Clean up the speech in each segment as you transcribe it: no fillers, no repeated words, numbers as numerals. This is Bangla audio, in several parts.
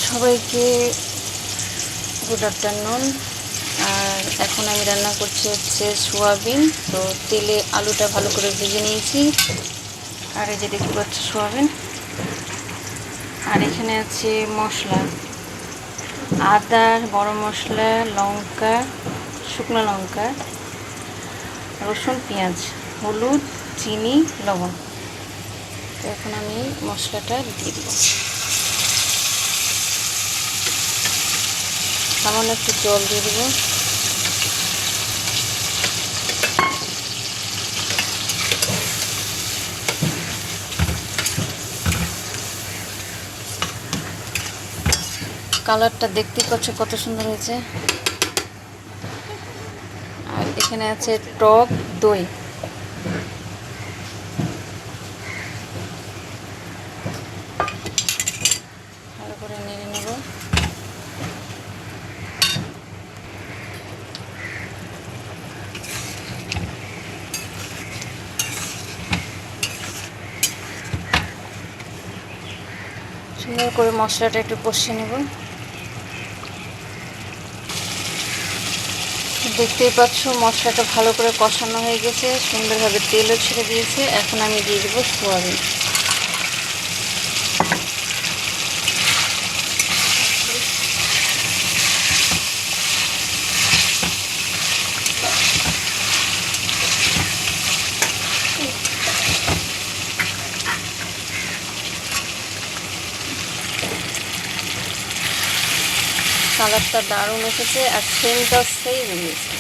সবাইকে গুড আফটারনুন। আর এখন আমি রান্না করছি হচ্ছে সোয়াবিন। তো তেলে আলুটা ভালো করে ভেজে নিয়েছি। আর এই যে দেখতে পাচ্ছি সোয়াবিন। আর এখানে আছে মশলা, আদা, গরম মশলা, লঙ্কা, শুকনো লঙ্কা, রসুন, পেঁয়াজ, হলুদ, চিনি, লবণ। তো এখন আমি মশলাটা দিয়ে দেবো। সামান্য একটু জল দিয়ে দেবো। কালারটা দেখতেই পাচ্ছ কত সুন্দর হয়েছে। আর এখানে আছে টক দই। ভালো করে নেড়ে নেব। সুন্দর করে মশলাটা একটু কষিয়ে নেব। দেখতেই পাচ্ছ মশলাটা ভালো করে কষানো হয়ে গেছে, সুন্দরভাবে তেলও ছেড়ে দিয়েছে। এখন আমি দিয়ে দেবো সোয়াবিন। কালারটা দারুণ এসেছে আর সেন্টটাও সেই বেরিয়েছে।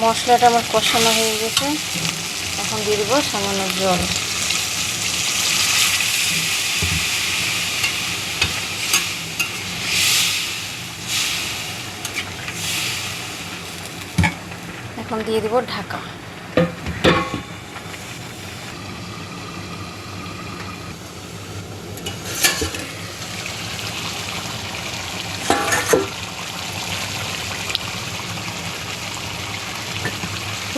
মশলাটা আমার কষানো হয়ে গেছে। এখন দিয়ে দেবো সামান্য জল। এখন দিয়ে দেবো ঢাকা।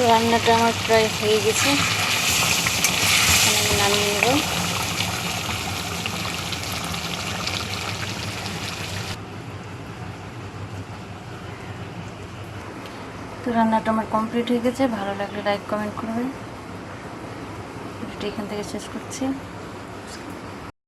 রান্নাটা আমার প্রায় হয়ে গেছে। এখন আমি নামিয়ে নেব। তো রান্নাটা আমার কমপ্লিট হয়ে গেছে। ভালো লাগলে লাইক কমেন্ট করবেন। ভিডিওটি এখান থেকে শেষ করছি।